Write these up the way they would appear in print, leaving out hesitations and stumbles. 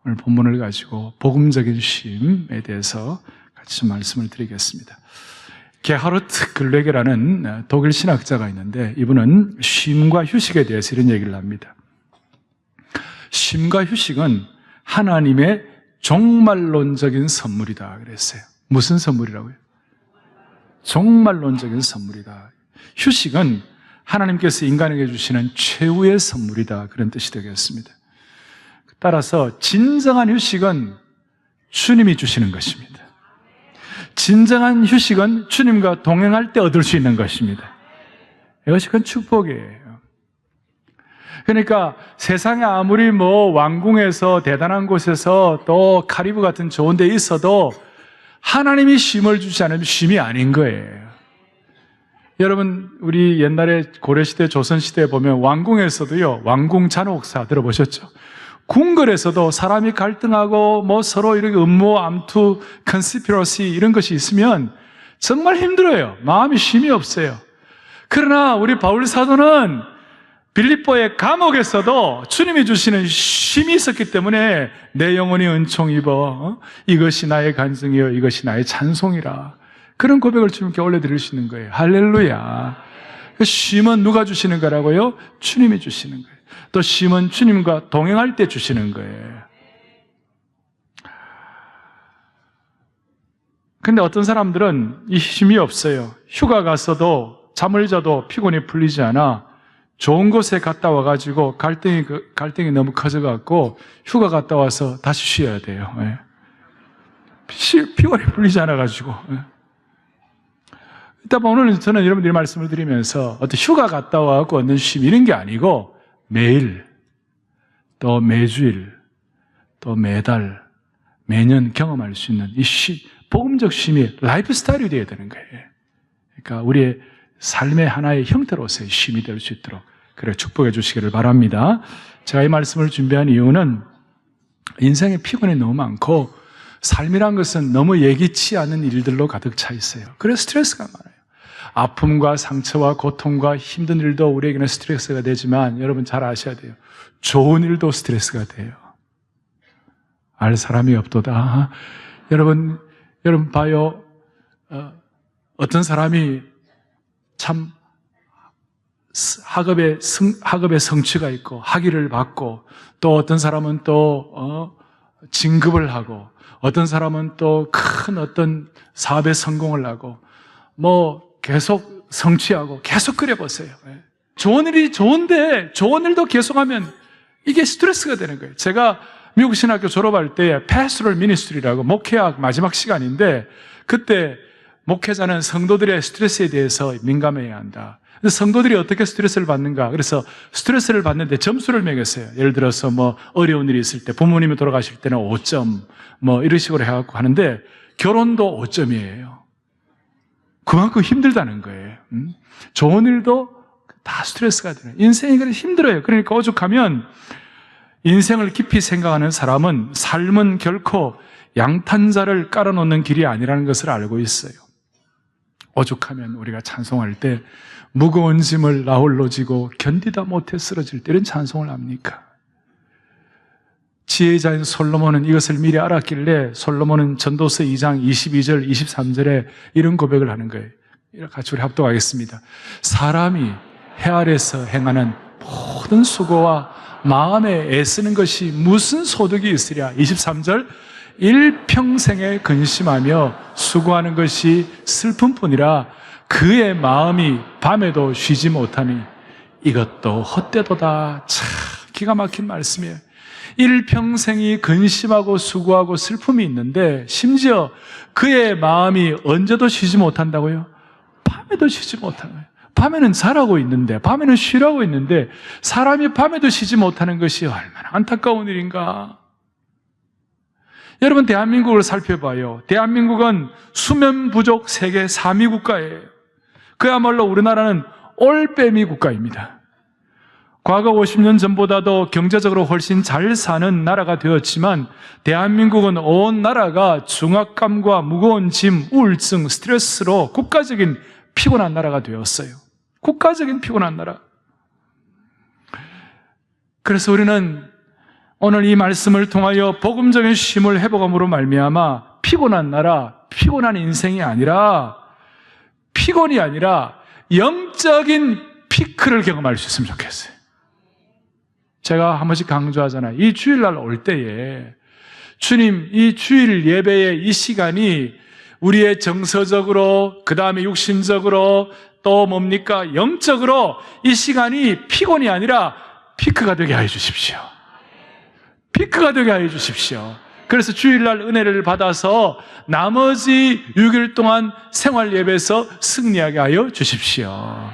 오늘 본문을 가지고 복음적인 쉼에 대해서 같이 좀 말씀을 드리겠습니다. 게하르트 글레게라는 독일 신학자가 있는데 이분은 쉼과 휴식에 대해서 이런 얘기를 합니다. 쉼과 휴식은 하나님의 종말론적인 선물이다 그랬어요. 무슨 선물이라고요? 종말론적인 선물이다. 휴식은 하나님께서 인간에게 주시는 최후의 선물이다, 그런 뜻이 되겠습니다. 따라서 진정한 휴식은 주님이 주시는 것입니다. 진정한 휴식은 주님과 동행할 때 얻을 수 있는 것입니다. 이것이 큰 축복이에요. 그러니까 세상에 아무리 왕궁에서 대단한 곳에서 또 카리브 같은 좋은 데 있어도 하나님이 쉼을 주지 않으면 쉼이 아닌 거예요. 여러분, 우리 옛날에 고려시대, 조선시대에 보면 왕궁에서도요, 왕궁 잔혹사 들어보셨죠? 궁궐에서도 사람이 갈등하고 서로 이렇게 음모, 암투, 컨스피러시 이런 것이 있으면 정말 힘들어요. 마음이 쉼이 없어요. 그러나 우리 바울 사도는 빌립보의 감옥에서도 주님이 주시는 쉼이 있었기 때문에 내 영혼이 은총 입어 이것이 나의 간증이요 이것이 나의 찬송이라, 그런 고백을 주님께 올려드릴 수 있는 거예요. 할렐루야. 쉼은 누가 주시는 거라고요? 주님이 주시는 거예요. 또 쉼은 주님과 동행할 때 주시는 거예요. 근데 어떤 사람들은 이 쉼이 없어요. 휴가 갔어도 잠을 자도 피곤이 풀리지 않아. 좋은 곳에 갔다 와가지고 갈등이 너무 커져갖고 휴가 갔다 와서 다시 쉬어야 돼요. 피곤이 풀리지 않아가지고. 일단 오늘 저는 여러분들이 말씀을 드리면서 어떤 휴가 갔다 와갖고 얻는 쉼 이런 게 아니고 매일, 또 매주일, 또 매달, 매년 경험할 수 있는 이 복음적 쉼이 라이프 스타일이 되어야 되는 거예요. 그러니까 우리의 삶의 하나의 형태로서의 쉼이 될 수 있도록 그래 축복해 주시기를 바랍니다. 제가 이 말씀을 준비한 이유는 인생에 피곤이 너무 많고 삶이란 것은 너무 예기치 않은 일들로 가득 차 있어요. 그래서 스트레스가 많아요. 아픔과 상처와 고통과 힘든 일도 우리에게는 스트레스가 되지만 여러분 잘 아셔야 돼요. 좋은 일도 스트레스가 돼요. 알 사람이 없도다. 여러분 봐요. 어떤 사람이 참 학업에 성취가 있고 학위를 받고, 또 어떤 사람은 또 진급을 하고, 어떤 사람은 또 큰 어떤 사업에 성공을 하고, 계속 성취하고 계속 그려보세요. 좋은 일이 좋은데 좋은 일도 계속하면 이게 스트레스가 되는 거예요. 제가 미국 신학교 졸업할 때 패스토럴 미니스트리라고 목회학 마지막 시간인데, 그때 목회자는 성도들의 스트레스에 대해서 민감해야 한다. 성도들이 어떻게 스트레스를 받는가? 그래서 스트레스를 받는데 점수를 매겼어요. 예를 들어서 어려운 일이 있을 때, 부모님이 돌아가실 때는 5점, 이런 식으로 해갖고 하는데, 결혼도 5점이에요. 그만큼 힘들다는 거예요. 좋은 일도 다 스트레스가 되는, 인생이 그래 힘들어요. 그러니까 오죽하면 인생을 깊이 생각하는 사람은 삶은 결코 양탄자를 깔아놓는 길이 아니라는 것을 알고 있어요. 오죽하면 우리가 찬송할 때 무거운 짐을 나 홀로 지고 견디다 못해 쓰러질 때 이런 찬송을 합니까? 지혜자인 솔로몬은 이것을 미리 알았길래 솔로몬은 전도서 2장 22절 23절에 이런 고백을 하는 거예요. 같이 우리 합독하겠습니다. 사람이 해 아래서 행하는 모든 수고와 마음에 애쓰는 것이 무슨 소득이 있으랴. 23절 일평생에 근심하며 수고하는 것이 슬픔뿐이라 그의 마음이 밤에도 쉬지 못하니 이것도 헛되도다. 참 기가 막힌 말씀이에요. 일평생이 근심하고 수고하고 슬픔이 있는데 심지어 그의 마음이 언제도 쉬지 못한다고요? 밤에도 쉬지 못하는 거예요. 밤에는 자라고 있는데, 밤에는 쉬라고 있는데 사람이 밤에도 쉬지 못하는 것이 얼마나 안타까운 일인가. 여러분, 대한민국을 살펴봐요. 대한민국은 수면 부족 세계 3위 국가예요. 그야말로 우리나라는 올빼미 국가입니다. 과거 50년 전보다도 경제적으로 훨씬 잘 사는 나라가 되었지만 대한민국은 온 나라가 중압감과 무거운 짐, 우울증, 스트레스로 국가적인 피곤한 나라가 되었어요. 국가적인 피곤한 나라. 그래서 우리는 오늘 이 말씀을 통하여 복음적인 쉼을 회복함으로 말미암아 피곤한 나라, 피곤한 인생이 아니라, 피곤이 아니라 영적인 피크를 경험할 수 있으면 좋겠어요. 제가 한 번씩 강조하잖아요. 이 주일날 올 때에 주님, 이 주일 예배의 이 시간이 우리의 정서적으로, 그 다음에 육신적으로, 또 뭡니까? 영적으로 이 시간이 피곤이 아니라 피크가 되게 하여 주십시오. 피크가 되게 하여 주십시오. 그래서 주일날 은혜를 받아서 나머지 6일 동안 생활 예배에서 승리하게 하여 주십시오.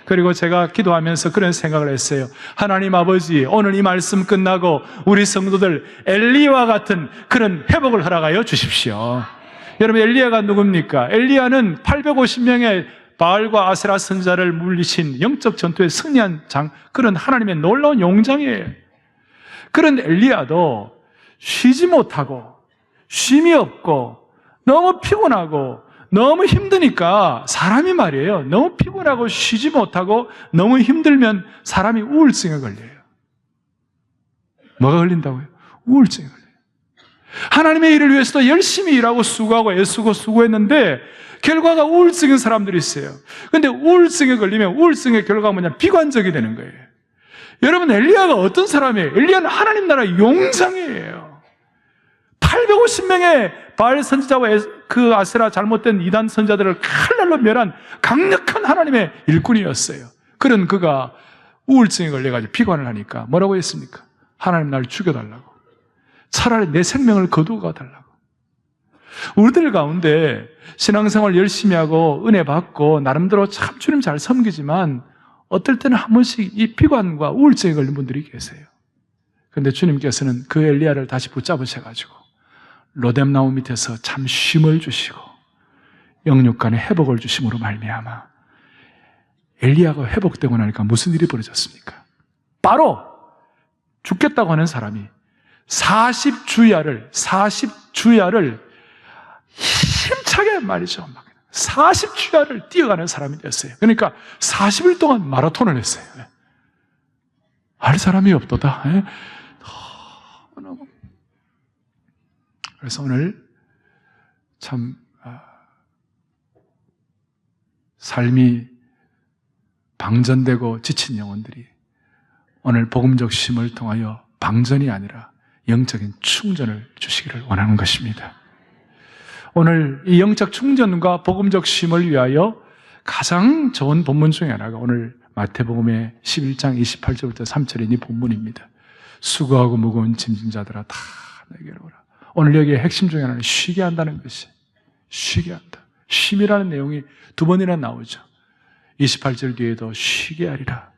그리고 제가 기도하면서 그런 생각을 했어요. 하나님 아버지, 오늘 이 말씀 끝나고 우리 성도들 엘리야와 같은 그런 회복을 허락하여 주십시오. 여러분, 엘리야가 누굽니까? 엘리야는 850명의 바알과 아세라 선자를 물리친 영적 전투에 승리한 그런 하나님의 놀라운 용장이에요. 그런 엘리야도 쉬지 못하고 쉼이 없고 너무 피곤하고 너무 힘드니까 사람이 말이에요. 너무 피곤하고 쉬지 못하고 너무 힘들면 사람이 우울증에 걸려요. 뭐가 걸린다고요? 우울증에 걸려요. 하나님의 일을 위해서도 열심히 일하고 수고하고 애쓰고 수고했는데 결과가 우울증인 사람들이 있어요. 그런데 우울증에 걸리면 우울증의 결과가 뭐냐? 비관적이 되는 거예요. 여러분, 엘리야가 어떤 사람이에요? 엘리야는 하나님 나라 용장이에요. 850명의 바알 선지자와 그 아세라 잘못된 이단 선자들을 칼날로 멸한 강력한 하나님의 일꾼이었어요. 그런 그가 우울증에 걸려가지고 비관을 하니까 뭐라고 했습니까? 하나님 날 죽여달라고. 차라리 내 생명을 거두어 달라고. 우리들 가운데 신앙생활 열심히 하고 은혜 받고 나름대로 참 주님 잘 섬기지만 어떨 때는 한 번씩 이 비관과 우울증에 걸린 분들이 계세요. 그런데 주님께서는 그 엘리야를 다시 붙잡으셔가지고 로뎀나무 밑에서 참 쉼을 주시고 영육간의 회복을 주심으로 말미암아 엘리야가 회복되고 나니까 무슨 일이 벌어졌습니까? 바로 죽겠다고 하는 사람이 40주야를 힘차게 말이죠. 40주야를 뛰어가는 사람이 됐어요. 그러니까 40일 동안 마라톤을 했어요. 할 사람이 없도다. 그래서 오늘 참 삶이 방전되고 지친 영혼들이 오늘 복음적 쉼을 통하여 방전이 아니라 영적인 충전을 주시기를 원하는 것입니다. 오늘 이 영적 충전과 복음적 쉼을 위하여 가장 좋은 본문 중에 하나가 오늘 마태복음의 11장 28절부터 3절인 이 본문입니다. 수고하고 무거운 짐진 자들아 다 내게로 오라. 오늘 여기에 핵심 중에 하나는 쉬게 한다는 것이, 쉬게 한다. 쉼이라는 내용이 두 번이나 나오죠. 28절 뒤에도 쉬게 하리라.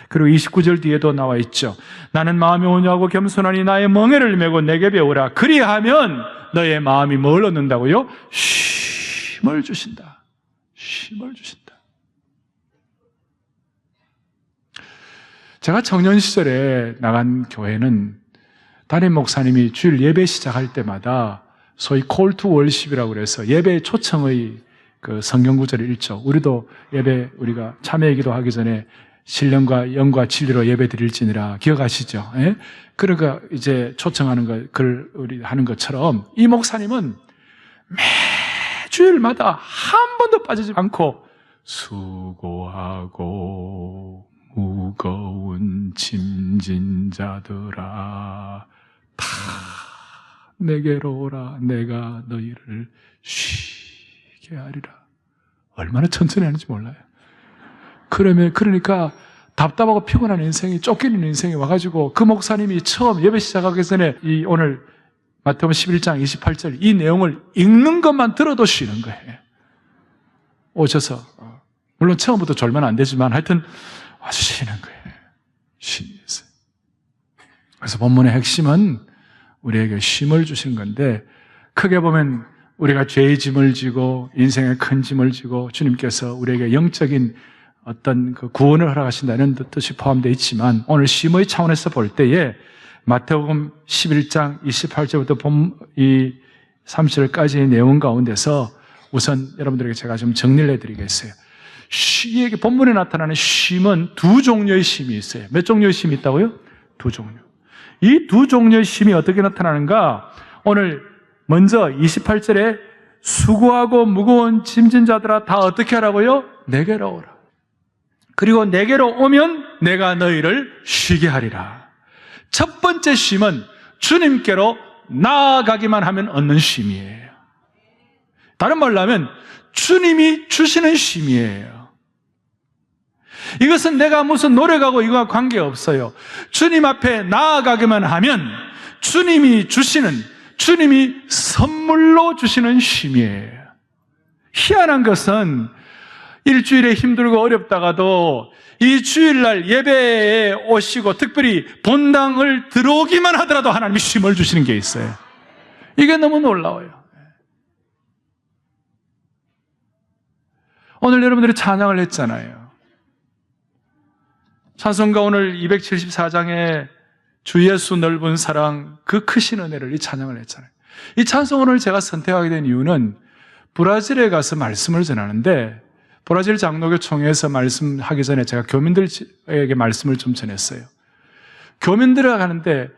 그리고 29절 뒤에도 나와 있죠. 나는 마음이 온유하고 겸손하니 나의 멍에를 메고 내게 배우라. 그리하면 너의 마음이 뭘 얻는다고요? 쉼을 주신다. 쉼을 주신다. 제가 청년 시절에 나간 교회는 담임 목사님이 주일 예배 시작할 때마다 소위 call to worship이라고 그래서 예배 초청의 그 성경 구절을 읽죠. 우리도 예배 우리가 참여기도 하기 전에 신령과 영과 진리로 예배 드릴지니라 기억하시죠? 예? 그러니까 이제 초청하는 거, 그걸 우리 하는 것처럼 이 목사님은 매주일마다 한 번도 빠지지 않고 수고하고 무거운 짐진 자들아 다 내게로 오라. 내가 너희를 쉬게 하리라. 얼마나 천천히 하는지 몰라요. 그러니까 답답하고 피곤한 인생이, 쫓기는 인생이 와가지고 그 목사님이 처음 예배 시작하기 전에 이 오늘 마태복음 11장 28절 이 내용을 읽는 것만 들어도 쉬는 거예요. 오셔서 물론 처음부터 졸면 안 되지만 하여튼 와서 쉬는 거예요. 쉬는 있어요. 그래서 본문의 핵심은 우리에게 쉼을 주신 건데 크게 보면 우리가 죄의 짐을 지고 인생의 큰 짐을 지고 주님께서 우리에게 영적인 어떤 그 구원을 허락하신다는 뜻이 포함되어 있지만 오늘 쉼의 차원에서 볼 때에 마태복음 11장 28절부터 이 30절까지의 내용 가운데서 우선 여러분들에게 제가 좀 정리를 해드리겠어요. 쉬에게 본문에 나타나는 쉼은 두 종류의 쉼이 있어요. 몇 종류의 쉼이 있다고요? 두 종류. 이 두 종류의 쉼이 어떻게 나타나는가? 오늘 먼저 28절에 수고하고 무거운 짐진 자들아 다 어떻게 하라고요? 내게로 오라. 그리고 내게로 오면 내가 너희를 쉬게 하리라. 첫 번째 쉼은 주님께로 나아가기만 하면 얻는 쉼이에요. 다른 말로 하면 주님이 주시는 쉼이에요. 이것은 내가 무슨 노력하고 이거와 관계없어요. 주님 앞에 나아가기만 하면 주님이 주시는, 주님이 선물로 주시는 쉼이에요. 희한한 것은 일주일에 힘들고 어렵다가도 이 주일날 예배에 오시고 특별히 본당을 들어오기만 하더라도 하나님이 쉼을 주시는 게 있어요. 이게 너무 놀라워요. 오늘 여러분들이 찬양을 했잖아요. 찬송가 오늘 274장에 주 예수 넓은 사랑 그 크신 은혜를 이 찬양을 했잖아요. 이 찬송을 제가 선택하게 된 이유는 브라질에 가서 말씀을 전하는데 브라질 장로교 총회에서 말씀하기 전에 제가 교민들에게 말씀을 좀 전했어요. 교민들을 가는데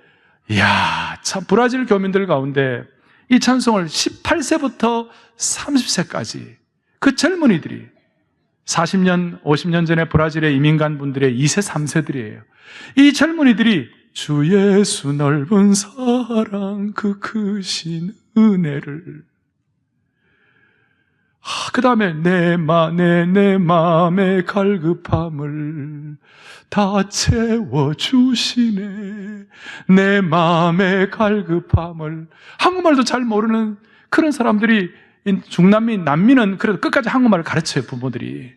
이야, 참 브라질 교민들 가운데 이 찬송을 18세부터 30세까지 그 젊은이들이 40년, 50년 전에 브라질에 이민 간 분들의 2세, 3세들이에요. 이 젊은이들이 주 예수 넓은 사랑 그 크신 은혜를 그 다음에 내 맘의 갈급함을 다 채워주시네. 내 맘의 갈급함을. 한국말도 잘 모르는 그런 사람들이 중남미, 남미는 그래도 끝까지 한국말을 가르쳐요, 부모들이.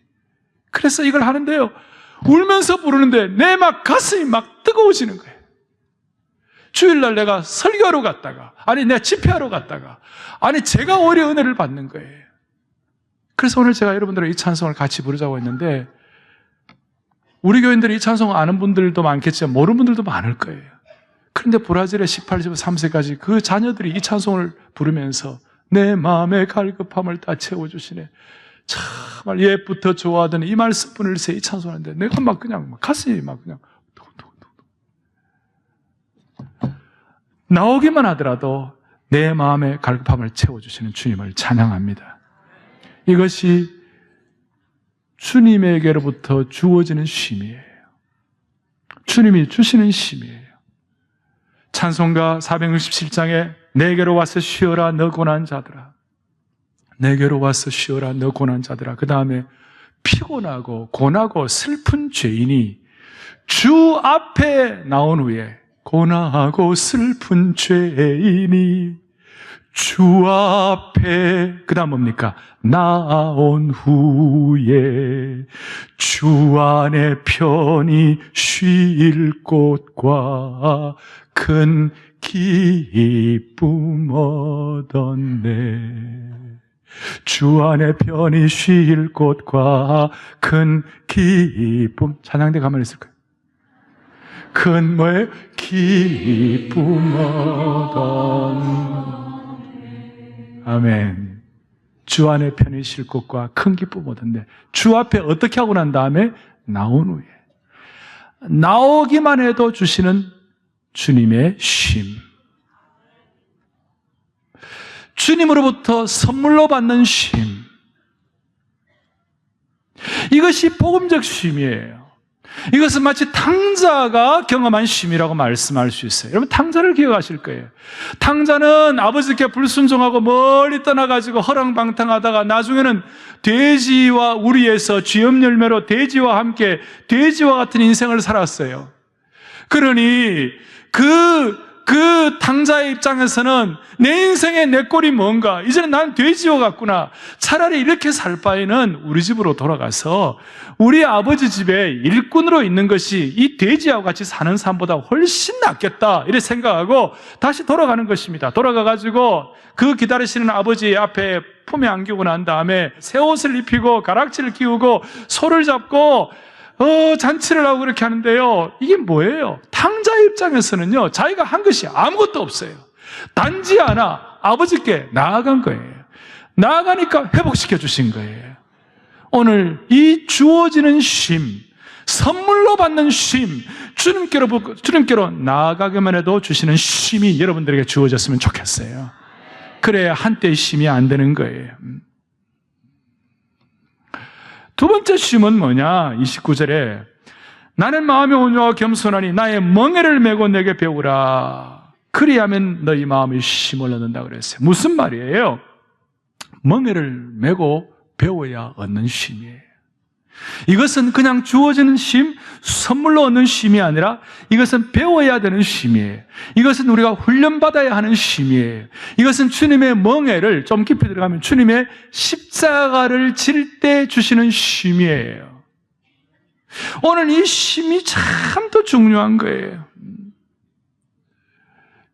그래서 이걸 하는데요, 울면서 부르는데 내 막 가슴이 막 뜨거워지는 거예요. 주일날 내가 설교하러 갔다가, 아니 내가 집회하러 갔다가, 아니 제가 오히려 은혜를 받는 거예요. 그래서 오늘 제가 여러분들과 이 찬송을 같이 부르자고 했는데, 우리 교인들이 이 찬송을 아는 분들도 많겠지만 모르는 분들도 많을 거예요. 그런데 브라질의 18세부터 3세까지 그 자녀들이 이 찬송을 부르면서 내 마음의 갈급함을 다 채워주시네. 정말 옛부터 좋아하던 이 말씀뿐을 이 찬송하는데 내가 막 그냥 가슴이 막 그냥 나오기만 하더라도 내 마음의 갈급함을 채워주시는 주님을 찬양합니다. 이것이 주님에게로부터 주어지는 쉼이에요. 주님이 주시는 쉼이에요. 찬송가 467장에 내게로 와서 쉬어라 너 고난 자들아. 내게로 와서 쉬어라 너 고난 자들아. 그 다음에 피곤하고 고나고 슬픈 죄인이 주 앞에 나온 후에 고나하고 슬픈 죄인이 주 앞에 그 다음 뭡니까? 나온 후에 주 안에 편히 쉴 곳과 큰 기쁨 얻었네. 주 안에 편히 쉴 곳과 큰 기쁨. 찬양대 가만히 있을까요? 큰 뭐예요? 기쁨 얻었네. 아멘. 주 안에 편히 쉴 곳과 큰 기쁨 얻었네. 주 앞에 어떻게 하고 난 다음에 나온 후에 나오기만 해도 주시는 주님의 쉼. 주님으로부터 선물로 받는 쉼. 이것이 복음적 쉼이에요. 이것은 마치 탕자가 경험한 쉼이라고 말씀할 수 있어요. 여러분 탕자를 기억하실 거예요. 탕자는 아버지께 불순종하고 멀리 떠나가지고 허랑방탕하다가 나중에는 돼지와 우리에서 쥐염 열매로 돼지와 함께 돼지와 같은 인생을 살았어요. 그러니 그 탕자의 입장에서는 내 인생의 내 꼴이 뭔가, 이제는 난 돼지와 같구나. 차라리 이렇게 살 바에는 우리 집으로 돌아가서 우리 아버지 집에 일꾼으로 있는 것이 이 돼지하고 같이 사는 삶보다 훨씬 낫겠다, 이렇게 생각하고 다시 돌아가는 것입니다. 돌아가가지고 그 기다리시는 아버지 앞에 품에 안기고 난 다음에 새 옷을 입히고 가락지를 끼우고 소를 잡고 잔치를 하고 그렇게 하는데요, 이게 뭐예요? 탕자 입장에서는요, 자기가 한 것이 아무것도 없어요. 단지 하나 아버지께 나아간 거예요. 나아가니까 회복시켜 주신 거예요. 오늘 이 주어지는 쉼, 선물로 받는 쉼, 주님께로 나아가기만 해도 주시는 쉼이 여러분들에게 주어졌으면 좋겠어요. 그래야 한때의 쉼이 안 되는 거예요. 두 번째 쉼은 뭐냐? 29절에 나는 마음이 온유하고 겸손하니 나의 멍에를 메고 내게 배우라. 그리하면 너희 마음이 쉼을 얻는다 그랬어요. 무슨 말이에요? 멍에를 메고 배워야 얻는 쉼이에요. 이것은 그냥 주어지는 쉼, 선물로 얻는 쉼이 아니라 이것은 배워야 되는 쉼이에요. 이것은 우리가 훈련받아야 하는 쉼이에요. 이것은 주님의 멍에를 좀 깊이 들어가면 주님의 십자가를 질 때 주시는 쉼이에요. 오늘 이 쉼이 참 더 중요한 거예요.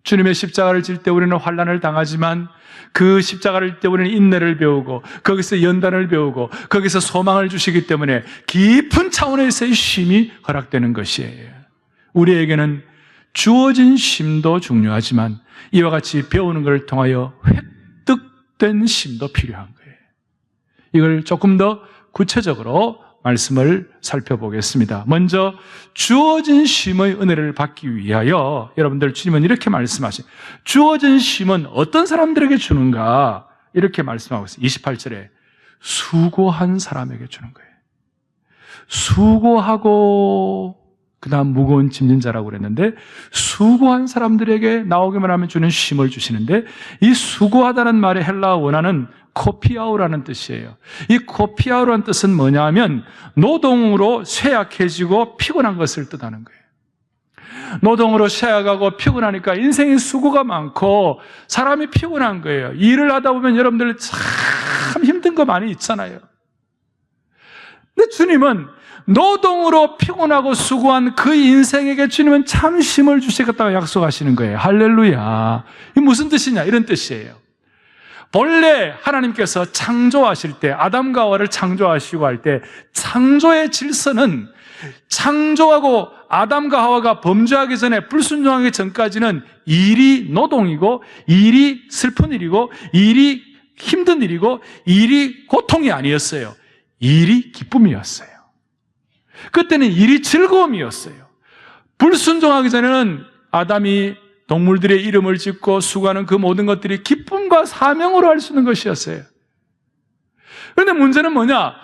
주님의 십자가를 질 때 우리는 환난을 당하지만 그 십자가를 질 때 우리는 인내를 배우고 거기서 연단을 배우고 거기서 소망을 주시기 때문에 깊은 차원에서의 쉼이 허락되는 것이에요. 우리에게는 주어진 쉼도 중요하지만 이와 같이 배우는 것을 통하여 획득된 쉼도 필요한 거예요. 이걸 조금 더 구체적으로 말씀을 살펴보겠습니다. 먼저 주어진 쉼의 은혜를 받기 위하여 여러분들 주님은 이렇게 말씀하신 주어진 쉼은 어떤 사람들에게 주는가 이렇게 말씀하고 있어요. 28절에 수고한 사람에게 주는 거예요. 수고하고 그 다음 무거운 짐진 자라고 그랬는데 수고한 사람들에게 나오기만 하면 주는 쉼을 주시는데 이 수고하다는 말의 헬라어 원어는 코피아우라는 뜻이에요. 이 코피아우라는 뜻은 뭐냐 하면 노동으로 쇠약해지고 피곤한 것을 뜻하는 거예요. 노동으로 쇠약하고 피곤하니까 인생에 수고가 많고 사람이 피곤한 거예요. 일을 하다 보면 여러분들 참 힘든 거 많이 있잖아요. 근데 주님은 노동으로 피곤하고 수고한 그 인생에게 주님은 참 쉼을 주시겠다고 약속하시는 거예요. 할렐루야. 이게 무슨 뜻이냐? 이런 뜻이에요. 본래 하나님께서 창조하실 때 아담과 하와를 창조하시고 할 때 창조의 질서는 창조하고 아담과 하와가 범죄하기 전에 불순종하기 전까지는 일이 노동이고 일이 슬픈 일이고 일이 힘든 일이고 일이 고통이 아니었어요. 일이 기쁨이었어요. 그때는 일이 즐거움이었어요. 불순종하기 전에는 아담이 동물들의 이름을 짓고 수고하는 그 모든 것들이 기쁨과 사명으로 할 수 있는 것이었어요. 그런데 문제는 뭐냐?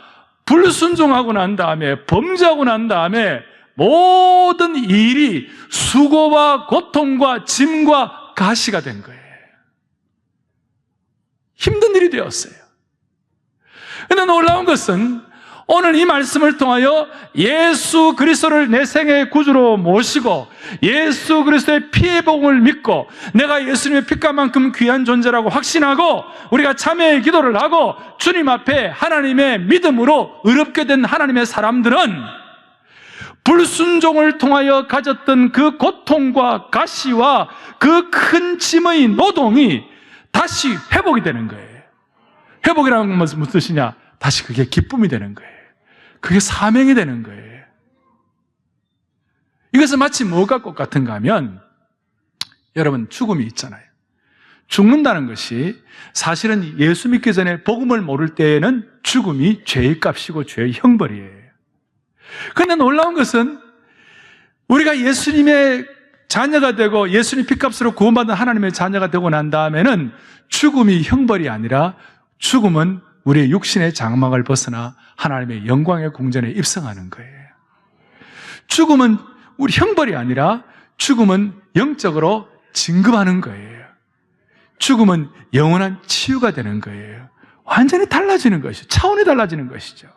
불순종하고 난 다음에 범죄하고 난 다음에 모든 일이 수고와 고통과 짐과 가시가 된 거예요. 힘든 일이 되었어요. 그런데 놀라운 것은 오늘 이 말씀을 통하여 예수 그리스도를 내 생애의 구주로 모시고 예수 그리스도의 피의 복음을 믿고 내가 예수님의 피값만큼 귀한 존재라고 확신하고 우리가 참회의 기도를 하고 주님 앞에 하나님의 믿음으로 의롭게 된 하나님의 사람들은 불순종을 통하여 가졌던 그 고통과 가시와 그 큰 짐의 노동이 다시 회복이 되는 거예요. 회복이라는 건 무슨 뜻이냐? 다시 그게 기쁨이 되는 거예요. 그게 사명이 되는 거예요. 이것은 마치 뭐가 똑같은가 하면 여러분 죽음이 있잖아요. 죽는다는 것이 사실은 예수 믿기 전에 복음을 모를 때에는 죽음이 죄의 값이고 죄의 형벌이에요. 그런데 놀라운 것은 우리가 예수님의 자녀가 되고 예수님 피값으로 구원받은 하나님의 자녀가 되고 난 다음에는 죽음이 형벌이 아니라 죽음은 우리의 육신의 장막을 벗어나 하나님의 영광의 궁전에 입성하는 거예요. 죽음은 우리 형벌이 아니라 죽음은 영적으로 진급하는 거예요. 죽음은 영원한 치유가 되는 거예요. 완전히 달라지는 것이죠. 차원이 달라지는 것이죠.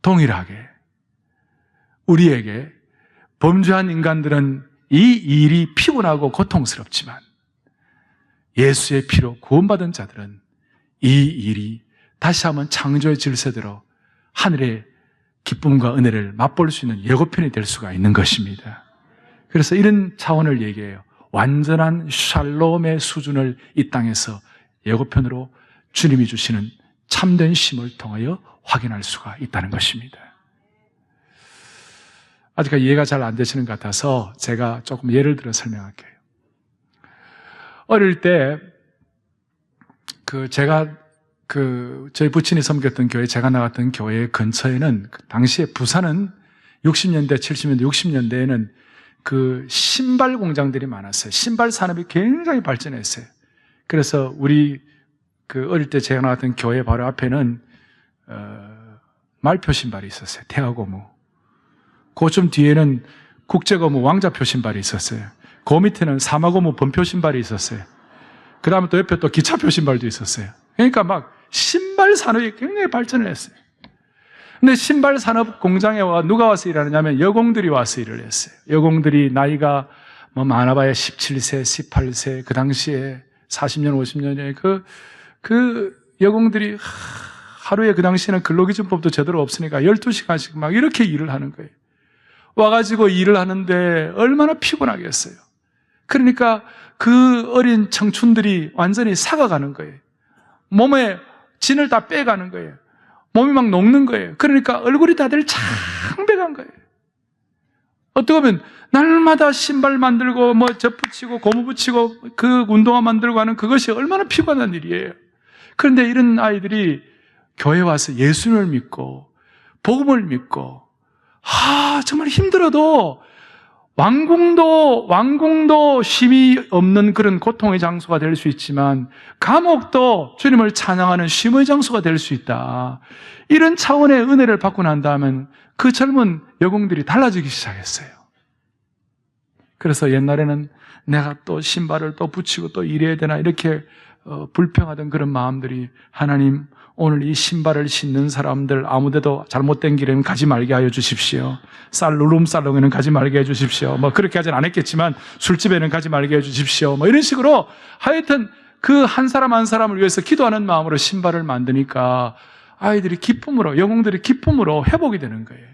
동일하게 우리에게 범죄한 인간들은 이 일이 피곤하고 고통스럽지만 예수의 피로 구원받은 자들은 이 일이 다시 한번 창조의 질서대로 하늘의 기쁨과 은혜를 맛볼 수 있는 예고편이 될 수가 있는 것입니다. 그래서 이런 차원을 얘기해요. 완전한 샬롬의 수준을 이 땅에서 예고편으로 주님이 주시는 참된 쉼을 통하여 확인할 수가 있다는 것입니다. 아직까지 이해가 잘 안 되시는 것 같아서 제가 조금 예를 들어 설명할게요. 어릴 때 제가 저희 부친이 섬겼던 교회, 제가 나갔던 교회 근처에는 당시에 부산은 60년대, 70년대, 60년대에는 그 신발 공장들이 많았어요. 신발 산업이 굉장히 발전했어요. 그래서 우리 어릴 때 제가 나갔던 교회 바로 앞에는 말표 신발이 있었어요. 태화고무. 그 좀 뒤에는 국제고무 왕자표 신발이 있었어요. 그 밑에는 사마고무 범표 신발이 있었어요. 그 다음에 또 옆에 또 기차표 신발도 있었어요. 그러니까 막 신발 산업이 굉장히 발전을 했어요. 근데 신발 산업 공장에 누가 와서 일하느냐면 여공들이 와서 일을 했어요. 여공들이 나이가 뭐 많아봐야 17세, 18세, 그 당시에 40년, 50년에 그 여공들이 하루에 그 당시에는 근로기준법도 제대로 없으니까 12시간씩 막 이렇게 일을 하는 거예요. 와가지고 일을 하는데 얼마나 피곤하겠어요. 그러니까 그 어린 청춘들이 완전히 사가가는 거예요. 몸에 진을 다 빼가는 거예요. 몸이 막 녹는 거예요. 그러니까 얼굴이 다들 창백한 거예요. 어떻게 보면 날마다 신발 만들고 뭐 접 붙이고 고무 붙이고 그 운동화 만들고 하는 그것이 얼마나 피곤한 일이에요. 그런데 이런 아이들이 교회 와서 예수님을 믿고 복음을 믿고 정말 힘들어도 왕궁도 쉼이 없는 그런 고통의 장소가 될 수 있지만 감옥도 주님을 찬양하는 쉼의 장소가 될 수 있다. 이런 차원의 은혜를 받고 난 다음엔 그 젊은 여공들이 달라지기 시작했어요. 그래서 옛날에는 내가 또 신발을 또 붙이고 또 일해야 되나 이렇게 불평하던 그런 마음들이 하나님 오늘 이 신발을 신는 사람들 아무데도 잘못된 길에는 가지 말게 하여 주십시오. 룸살롱에는 가지 말게 해 주십시오. 뭐 그렇게 하진 않았겠지만 술집에는 가지 말게 해 주십시오. 뭐 이런 식으로 하여튼 그 한 사람 한 사람을 위해서 기도하는 마음으로 신발을 만드니까 아이들이 기쁨으로, 영웅들이 기쁨으로 회복이 되는 거예요.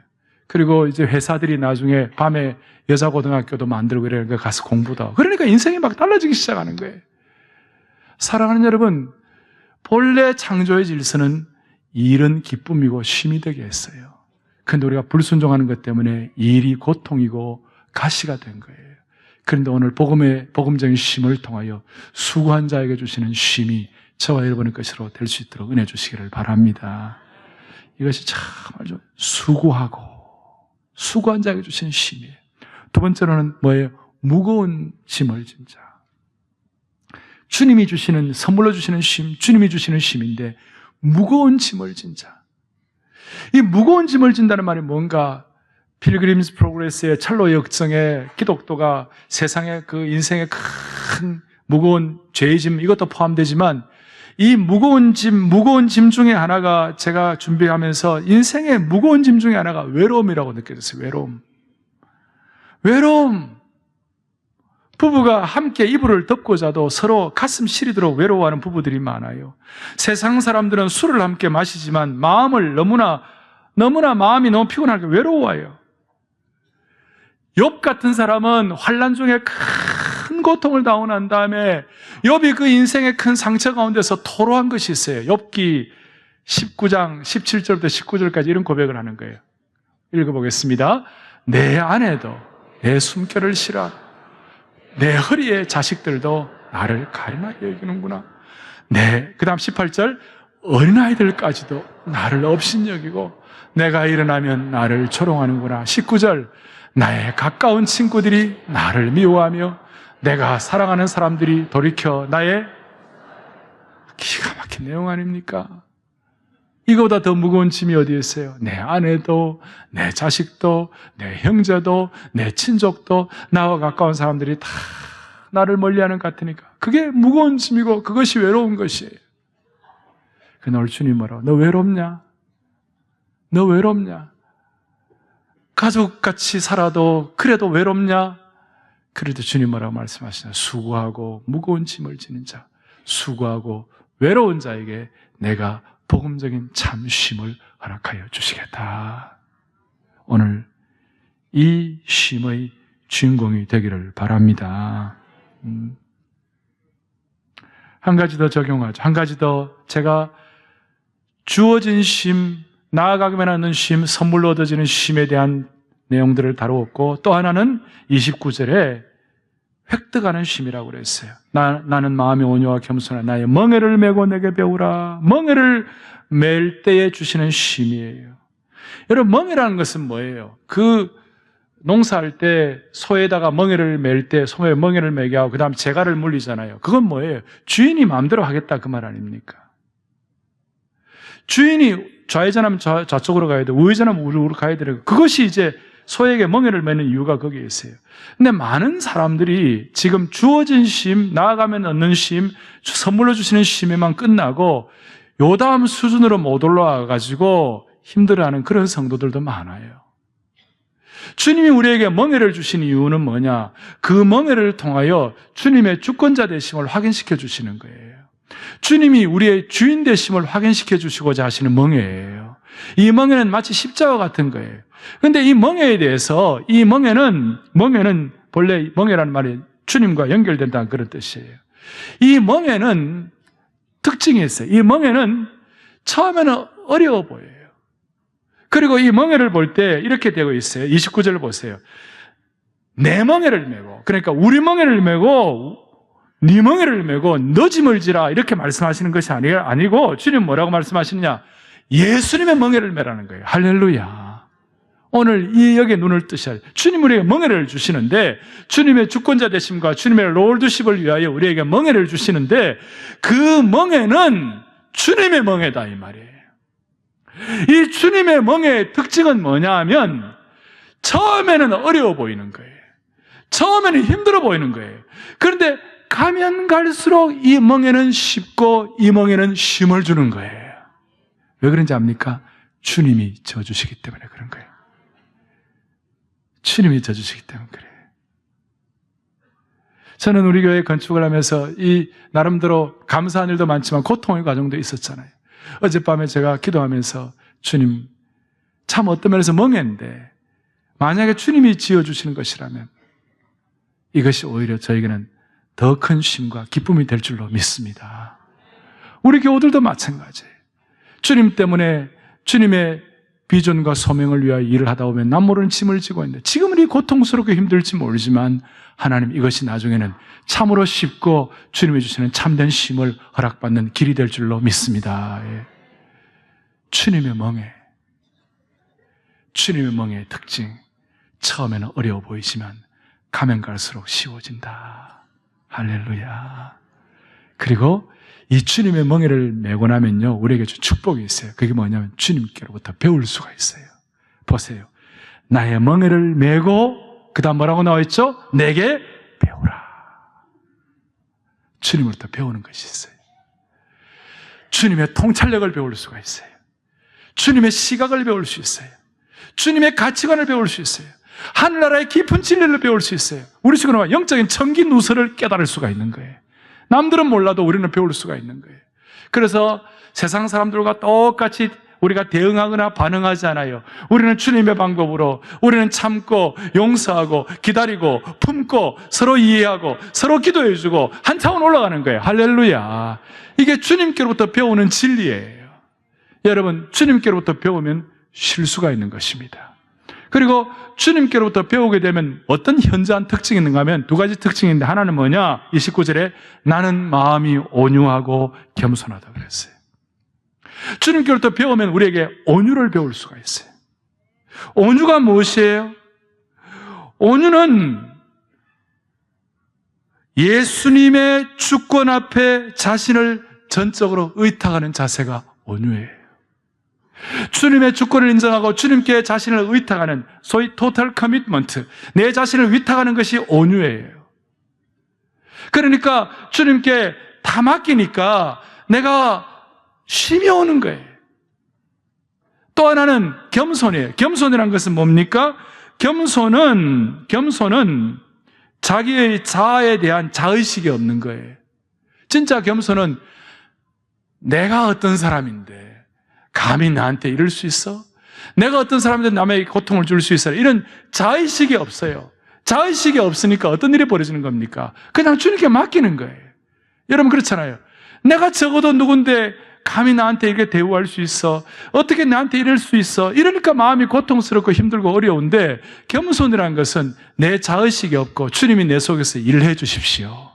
그리고 이제 회사들이 나중에 밤에 여자 고등학교도 만들고 이러니까 가서 공부도. 그러니까 인생이 막 달라지기 시작하는 거예요. 사랑하는 여러분, 본래 창조의 질서는 일은 기쁨이고 쉼이 되게 했어요. 그런데 우리가 불순종하는 것 때문에 일이 고통이고 가시가 된 거예요. 그런데 오늘 복음적인 쉼을 통하여 수고한 자에게 주시는 쉼이 저와 여러분의 것으로 될 수 있도록 은혜 주시기를 바랍니다. 이것이 정말 수고한 자에게 주시는 쉼이에요. 두 번째로는 뭐예요? 무거운 짐을 진 자. 주님이 주시는, 선물로 주시는 쉼, 주님이 주시는 쉼인데 무거운 짐을 진 자. 이 무거운 짐을 진다는 말이 뭔가 필그림스 프로그레스의 찰로 역정의 기독도가 세상의 그 인생의 큰 무거운 죄의 짐 이것도 포함되지만 이 무거운 짐 중에 하나가 제가 준비하면서 인생의 무거운 짐 중에 하나가 외로움이라고 느껴졌어요. 외로움. 부부가 함께 이불을 덮고 자도 서로 가슴 시리도록 외로워하는 부부들이 많아요. 세상 사람들은 술을 함께 마시지만 마음을 너무나 마음이 너무 피곤하게 외로워해요. 욥 같은 사람은 환난 중에 큰 고통을 당하고 난 다음에 욥이 그 인생의 큰 상처 가운데서 토로한 것이 있어요. 욥기 19장 17절부터 19절까지 이런 고백을 하는 거예요. 읽어보겠습니다. 내 아내도 내 숨결을 싫어, 내 허리의 자식들도 나를 가련하게 여기는구나. 그 다음 18절, 어린아이들까지도 나를 업신여기고 내가 일어나면 나를 조롱하는구나. 19절, 나의 가까운 친구들이 나를 미워하며 내가 사랑하는 사람들이 돌이켜 나의 기가 막힌 내용 아닙니까? 이거보다 더 무거운 짐이 어디에 있어요? 내 아내도, 내 자식도, 내 형제도, 내 친족도, 나와 가까운 사람들이 다 나를 멀리하는 것 같으니까 그게 무거운 짐이고 그것이 외로운 것이에요. 그러나 오늘 주님 뭐라고? 너 외롭냐? 너 외롭냐? 가족같이 살아도 그래도 외롭냐? 그래도 주님 뭐라고 말씀하시냐? 수고하고 무거운 짐을 지는 자, 수고하고 외로운 자에게 내가 복음적인 참 쉼을 허락하여 주시겠다. 오늘 이 쉼의 주인공이 되기를 바랍니다. 한 가지 더 적용하죠. 한 가지 더 제가 주어진 쉼, 나아가기만 하는 쉼, 선물로 얻어지는 쉼에 대한 내용들을 다루었고 또 하나는 29절에 획득하는 쉼이라고 그랬어요. 나는 마음이 온유와 겸손한 나의 멍에를 메고 내게 배우라. 멍에를 맬 때에 주시는 쉼이에요. 여러분, 멍에라는 것은 뭐예요? 농사할 때 소에다가 멍에를 맬 때 소에 멍에를 매게 하고 그 다음 재갈을 물리잖아요. 그건 뭐예요? 주인이 마음대로 하겠다 그 말 아닙니까? 주인이 좌회전하면 좌쪽으로 가야 되고 우회전하면 우측으로 가야 되고, 그것이 이제 소에게 멍에를 매는 이유가 거기에 있어요. 근데 많은 사람들이 지금 주어진 쉼, 나아가면 얻는 쉼, 선물로 주시는 쉼에만 끝나고 요 다음 수준으로 못 올라와 가지고 힘들어하는 그런 성도들도 많아요. 주님이 우리에게 멍에를 주신 이유는 뭐냐? 그 멍에를 통하여 주님의 주권자 되심을 확인시켜 주시는 거예요. 주님이 우리의 주인 되심을 확인시켜 주시고자 하시는 멍에예요. 이 멍에는 마치 십자가 같은 거예요. 그런데 이 멍에에 대해서, 이 멍에는 본래 멍에라는 말이 주님과 연결된다는 그런 뜻이에요. 이 멍에는 특징이 있어요. 이 멍에는 처음에는 어려워 보여요. 그리고 이 멍에를 볼 때 이렇게 되고 있어요. 29절을 보세요. 내 멍에를 메고, 그러니까 우리 멍에를 메고 네 멍에를 메고 너 짐을 지라, 이렇게 말씀하시는 것이 아니고 주님 뭐라고 말씀하시느냐? 예수님의 멍에를 메라는 거예요. 할렐루야. 오늘 여기에 눈을 뜨셔야 돼요. 주님 우리에게 멍에를 주시는데, 주님의 주권자 되심과 주님의 롤드십을 위하여 우리에게 멍에를 주시는데, 그 멍에는 주님의 멍에다 이 말이에요. 이 주님의 멍에의 특징은 뭐냐 하면, 처음에는 어려워 보이는 거예요. 처음에는 힘들어 보이는 거예요. 그런데 가면 갈수록 이 멍에는 쉽고 이 멍에는 쉼을 주는 거예요. 왜 그런지 압니까? 주님이 져주시기 때문에 그런 거예요. 주님이 져주시기 때문에 그래요. 저는 우리 교회 건축을 하면서 이 나름대로 감사한 일도 많지만 고통의 과정도 있었잖아요. 어젯밤에 제가 기도하면서 주님, 참 어떤 면에서 멍에인데 만약에 주님이 지어주시는 것이라면 이것이 오히려 저에게는 더 큰 쉼과 기쁨이 될 줄로 믿습니다. 우리 교우들도 마찬가지예요. 주님 때문에 주님의 비전과 소명을 위하여 일을 하다 보면 남 모르는 짐을 지고 있는데, 지금은 이 고통스럽고 힘들지 모르지만 하나님 이것이 나중에는 참으로 쉽고 주님이 주시는 참된 쉼을 허락받는 길이 될 줄로 믿습니다. 예. 주님의 멍에의 특징, 처음에는 어려워 보이지만 가면 갈수록 쉬워진다. 할렐루야. 그리고 이 주님의 멍에를 메고 나면요, 우리에게 준 축복이 있어요. 그게 뭐냐면 주님께로부터 배울 수가 있어요. 보세요. 나의 멍에를 메고, 그 다음 뭐라고 나와 있죠? 내게 배우라. 주님으로부터 배우는 것이 있어요. 주님의 통찰력을 배울 수가 있어요. 주님의 시각을 배울 수 있어요. 주님의 가치관을 배울 수 있어요. 하늘나라의 깊은 진리를 배울 수 있어요. 우리 식으로 영적인 청기 누설을 깨달을 수가 있는 거예요. 남들은 몰라도 우리는 배울 수가 있는 거예요. 그래서 세상 사람들과 똑같이 우리가 대응하거나 반응하지 않아요. 우리는 주님의 방법으로, 우리는 참고 용서하고 기다리고 품고 서로 이해하고 서로 기도해주고 한 차원 올라가는 거예요. 할렐루야. 이게 주님께로부터 배우는 진리예요. 여러분, 주님께로부터 배우면 쉴 수가 있는 것입니다. 그리고 주님께로부터 배우게 되면 어떤 현저한 특징이 있는가 하면 두 가지 특징이 있는데, 하나는 뭐냐? 29절에 나는 마음이 온유하고 겸손하다 그랬어요. 주님께로부터 배우면 우리에게 온유를 배울 수가 있어요. 온유가 무엇이에요? 온유는 예수님의 주권 앞에 자신을 전적으로 의탁하는 자세가 온유예요. 주님의 주권을 인정하고 주님께 자신을 의탁하는 소위 total commitment, 내 자신을 위탁하는 것이 온유예요. 그러니까 주님께 다 맡기니까 내가 쉼이 오는 거예요. 또 하나는 겸손이에요. 겸손이라는 것은 뭡니까? 겸손은 자기의 자아에 대한 자의식이 없는 거예요. 진짜 겸손은 내가 어떤 사람인데 감히 나한테 이럴 수 있어? 내가 어떤 사람한테 남에게 고통을 줄 수 있어? 이런 자의식이 없어요. 자의식이 없으니까 어떤 일이 벌어지는 겁니까? 그냥 주님께 맡기는 거예요. 여러분 그렇잖아요. 내가 적어도 누군데 감히 나한테 이렇게 대우할 수 있어? 어떻게 나한테 이럴 수 있어? 이러니까 마음이 고통스럽고 힘들고 어려운데, 겸손이라는 것은 내 자의식이 없고 주님이 내 속에서 일을 해 주십시오.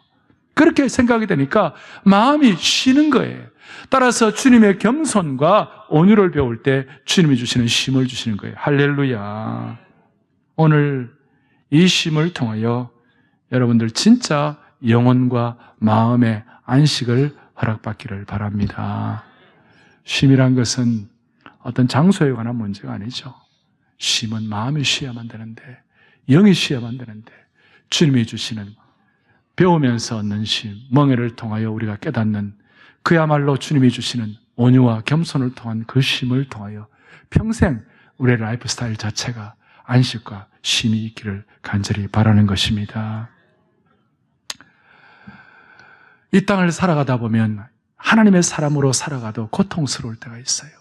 그렇게 생각이 되니까 마음이 쉬는 거예요. 따라서 주님의 겸손과 온유를 배울 때 주님이 주시는 쉼을 주시는 거예요. 할렐루야. 오늘 이 쉼을 통하여 여러분들 진짜 영혼과 마음의 안식을 허락받기를 바랍니다. 쉼이란 것은 어떤 장소에 관한 문제가 아니죠. 쉼은 마음이 쉬어야만 되는데, 영이 쉬어야만 되는데, 주님이 주시는 배우면서 얻는 쉼, 멍에를 통하여 우리가 깨닫는 그야말로 주님이 주시는 온유와 겸손을 통한 그 쉼을 통하여 평생 우리의 라이프 스타일 자체가 안식과 쉼이 있기를 간절히 바라는 것입니다. 이 땅을 살아가다 보면 하나님의 사람으로 살아가도 고통스러울 때가 있어요.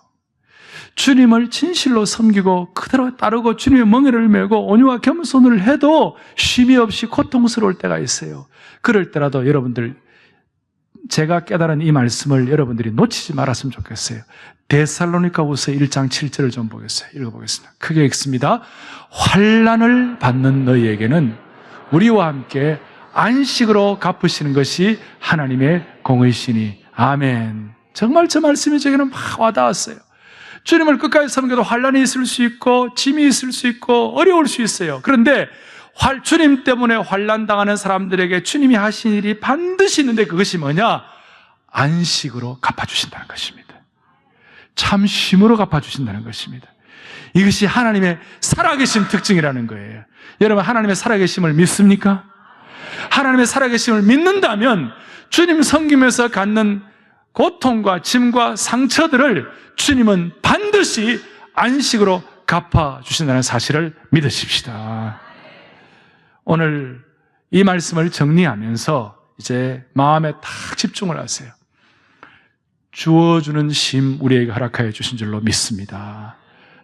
주님을 진실로 섬기고 그대로 따르고 주님의 멍에를 메고 온유와 겸손을 해도 쉼이 없이 고통스러울 때가 있어요. 그럴 때라도 여러분들, 제가 깨달은 이 말씀을 여러분들이 놓치지 말았으면 좋겠어요. 데살로니가후서 1장 7절을 좀 보겠어요. 읽어보겠습니다. 크게 읽습니다. 환난을 받는 너희에게는 우리와 함께 안식으로 갚으시는 것이 하나님의 공의시니. 아멘. 정말 저 말씀이 저에게는 막 와닿았어요. 주님을 끝까지 섬겨도 환난이 있을 수 있고 짐이 있을 수 있고 어려울 수 있어요. 그런데 주님 때문에 환난당하는 사람들에게 주님이 하신 일이 반드시 있는데, 그것이 뭐냐? 안식으로 갚아주신다는 것입니다. 참 쉼으로 갚아주신다는 것입니다. 이것이 하나님의 살아계신 특징이라는 거예요. 여러분, 하나님의 살아계심을 믿습니까? 하나님의 살아계심을 믿는다면 주님 섬기면서 갖는 고통과 짐과 상처들을 주님은 반드시 안식으로 갚아주신다는 사실을 믿으십시다. 오늘 이 말씀을 정리하면서 이제 마음에 딱 집중을 하세요. 주어주는 쉼 우리에게 허락하여 주신 줄로 믿습니다.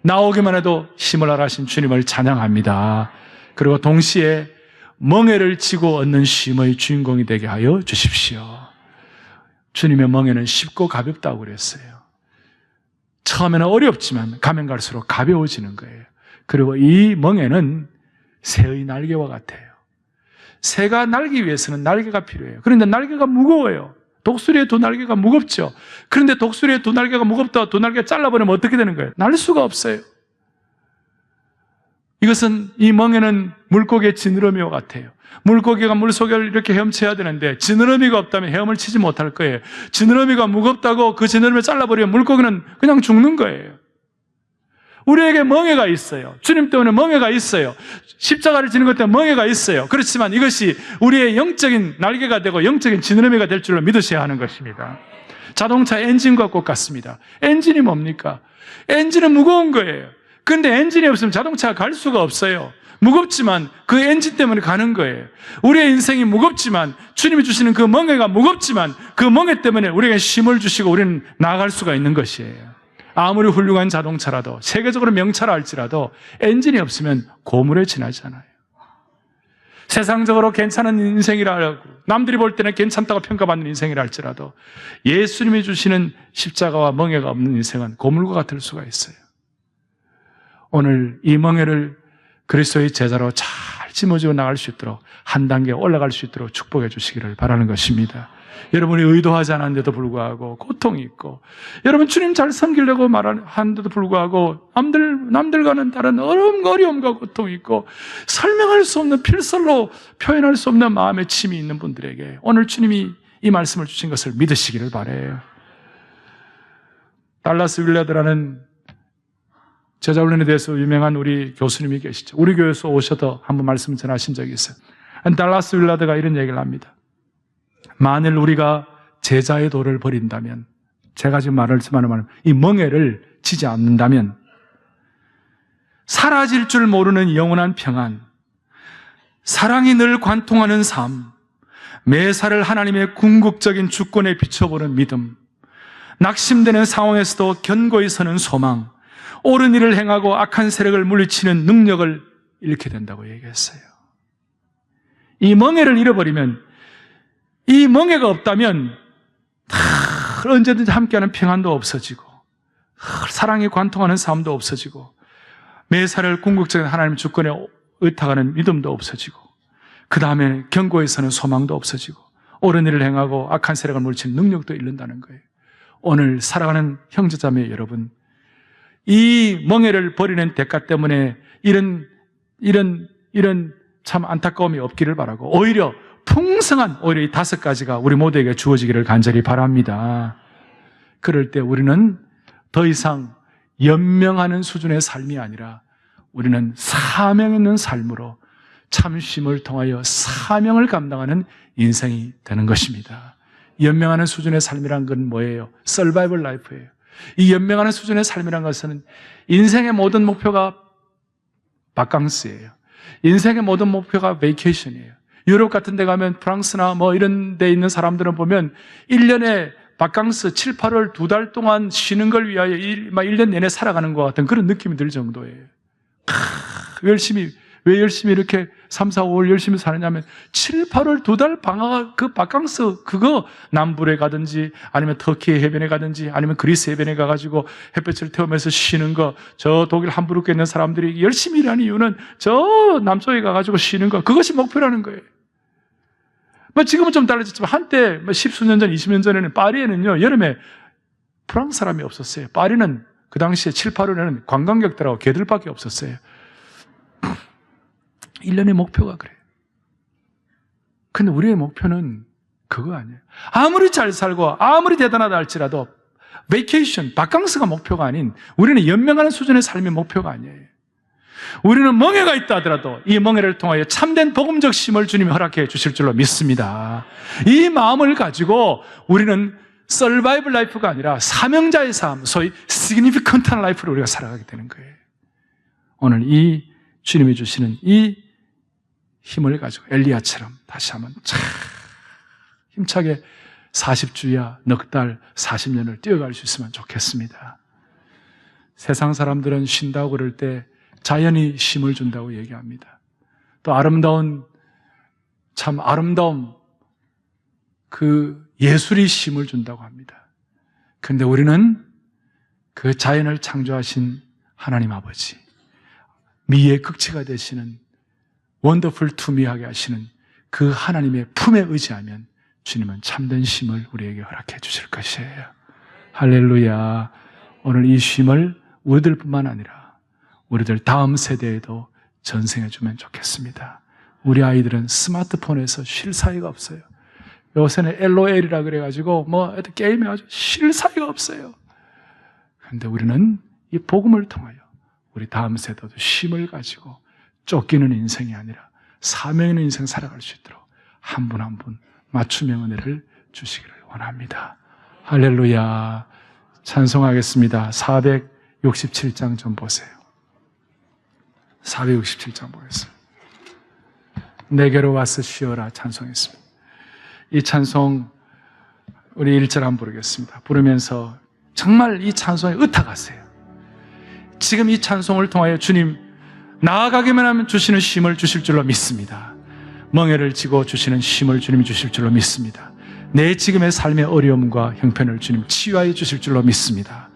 나오기만 해도 쉼을 허락하신 주님을 찬양합니다. 그리고 동시에 멍에를 지고 얻는 쉼의 주인공이 되게 하여 주십시오. 주님의 멍에는 쉽고 가볍다고 그랬어요. 처음에는 어렵지만 가면 갈수록 가벼워지는 거예요. 그리고 이 멍에는 새의 날개와 같아요. 새가 날기 위해서는 날개가 필요해요. 그런데 날개가 무거워요. 독수리의 두 날개가 무겁죠. 그런데 독수리의 두 날개가 무겁다, 두 날개 잘라버리면 어떻게 되는 거예요? 날 수가 없어요. 이것은, 이 멍에는 물고기의 지느러미와 같아요. 물고기가 물속을 이렇게 헤엄쳐야 되는데 지느러미가 없다면 헤엄을 치지 못할 거예요. 지느러미가 무겁다고 그 지느러미를 잘라버리면 물고기는 그냥 죽는 거예요. 우리에게 멍에가 있어요. 주님 때문에 멍에가 있어요. 십자가를 지는 것 때문에 멍에가 있어요. 그렇지만 이것이 우리의 영적인 날개가 되고 영적인 지느러미가 될 줄로 믿으셔야 하는 것입니다. 자동차 엔진과 똑같습니다. 엔진이 뭡니까? 엔진은 무거운 거예요. 그런데 엔진이 없으면 자동차가 갈 수가 없어요. 무겁지만 그 엔진 때문에 가는 거예요. 우리의 인생이 무겁지만, 주님이 주시는 그 멍에가 무겁지만 그 멍에 때문에 우리에게 쉼을 주시고 우리는 나아갈 수가 있는 것이에요. 아무리 훌륭한 자동차라도, 세계적으로 명차라 할지라도 엔진이 없으면 고물에 지나잖아요. 세상적으로 괜찮은 인생이라, 남들이 볼 때는 괜찮다고 평가받는 인생이라 할지라도 예수님이 주시는 십자가와 멍에가 없는 인생은 고물과 같을 수가 있어요. 오늘 이 멍에를 그리스도의 제자로 잘 짊어지고 나갈 수 있도록, 한 단계 올라갈 수 있도록 축복해 주시기를 바라는 것입니다. 여러분이 의도하지 않았는데도 불구하고 고통이 있고, 여러분 주님 잘 섬기려고 말하는데도 불구하고 남들과는 다른 어려움과 고통이 있고, 설명할 수 없는, 필설로 표현할 수 없는 마음의 짐이 있는 분들에게 오늘 주님이 이 말씀을 주신 것을 믿으시기를 바라요. 달라스 윌라드라는 제자훈련에 대해서 유명한 우리 교수님이 계시죠. 우리 교회에서 오셔서 한번 말씀 전하신 적이 있어요. 달라스 윌라드가 이런 얘기를 합니다. 만일 우리가 제자의 도를 버린다면, 제가 지금 말하는 말은 이 멍에를 지지 않는다면 사라질 줄 모르는 영원한 평안, 사랑이 늘 관통하는 삶, 매사를 하나님의 궁극적인 주권에 비춰보는 믿음, 낙심되는 상황에서도 견고히 서는 소망, 옳은 일을 행하고 악한 세력을 물리치는 능력을 잃게 된다고 얘기했어요. 이 멍에를 잃어버리면, 이 멍에가 없다면 다 언제든지 함께하는 평안도 없어지고 사랑에 관통하는 삶도 없어지고 매사를 궁극적인 하나님 주권에 의탁하는 믿음도 없어지고 그 다음에 경고에서는 소망도 없어지고 옳은 일을 행하고 악한 세력을 물리치는 능력도 잃는다는 거예요. 오늘 살아가는 형제자매 여러분, 이 멍에를 버리는 대가 때문에 이런 참 안타까움이 없기를 바라고 오히려 풍성한 오히려 이 5가지가 우리 모두에게 주어지기를 간절히 바랍니다. 그럴 때 우리는 더 이상 연명하는 수준의 삶이 아니라 우리는 사명 있는 삶으로 참심을 통하여 사명을 감당하는 인생이 되는 것입니다. 연명하는 수준의 삶이란 건 뭐예요? 서바이벌 라이프예요. 이 연명하는 수준의 삶이란 것은 인생의 모든 목표가 바캉스예요. 인생의 모든 목표가 베이케이션이에요. 유럽 같은 데 가면 프랑스나 뭐 이런 데 있는 사람들은 보면 1년에 바캉스 7, 8월 2달 동안 쉬는 걸 위하여 1년 내내 살아가는 것 같은 그런 느낌이 들 정도예요. 왜 열심히 이렇게 3, 4, 5월 열심히 사느냐면 7, 8월 2달 방학 그 바캉스 그거 남불에 가든지 아니면 터키 해변에 가든지 아니면 그리스 해변에 가가지고 햇볕을 태우면서 쉬는 거, 저 독일 함부르크에 있는 사람들이 열심히 일하는 이유는 저 남쪽에 가가지고 쉬는 거, 그것이 목표라는 거예요. 뭐 지금은 좀 달라졌지만 한때 10수년 전, 20년 전에는 파리에는요 여름에 프랑스 사람이 없었어요. 파리는 그 당시에 7, 8월에는 관광객들하고 개들밖에 없었어요. 1년의 목표가 그래요. 근데 우리의 목표는 그거 아니에요. 아무리 잘 살고 아무리 대단하다 할지라도 베이케이션, 바캉스가 목표가 아닌 우리는 연명하는 수준의 삶이 목표가 아니에요. 우리는 멍에가 있다 하더라도 이 멍에를 통하여 참된 복음적 심을 주님이 허락해 주실 줄로 믿습니다. 이 마음을 가지고 우리는 서바이벌 라이프가 아니라 사명자의 삶, 소위 시그니피컨트한 라이프를 우리가 살아가게 되는 거예요. 오늘 이 주님이 주시는 이 힘을 가지고 엘리야처럼 다시 한번 힘차게 40주야 넉 달 40년을 뛰어갈 수 있으면 좋겠습니다. 세상 사람들은 쉰다고 그럴 때 자연이 힘을 준다고 얘기합니다. 또 참 아름다움, 그 예술이 힘을 준다고 합니다. 그런데 우리는 그 자연을 창조하신 하나님 아버지, 미의 극치가 되시는 원더풀 투미하게 하시는 그 하나님의 품에 의지하면 주님은 참된 쉼을 우리에게 허락해 주실 것이에요. 할렐루야. 오늘 이 쉼을 우리들뿐만 아니라 우리들 다음 세대에도 전승해 주면 좋겠습니다. 우리 아이들은 스마트폰에서 쉴 사이가 없어요. 요새는 LOL이라 그래가지고 게임해가지고 쉴 사이가 없어요. 그런데 우리는 이 복음을 통하여 우리 다음 세대도 쉼을 가지고 쫓기는 인생이 아니라 사명 있는 인생 살아갈 수 있도록 한 분 한 분 맞춤형 은혜를 주시기를 원합니다. 할렐루야. 찬송하겠습니다. 467장 좀 보세요. 467장 보겠습니다. 내게로 와서 쉬어라 찬송했습니다. 이 찬송 우리 1절 한번 부르겠습니다. 부르면서 정말 이 찬송에 의탁하세요. 지금 이 찬송을 통하여 주님 나아가기만 하면 주시는 쉼을 주실 줄로 믿습니다. 멍에를 지고 주시는 쉼을 주님이 주실 줄로 믿습니다. 내 지금의 삶의 어려움과 형편을 주님 치유하여 주실 줄로 믿습니다.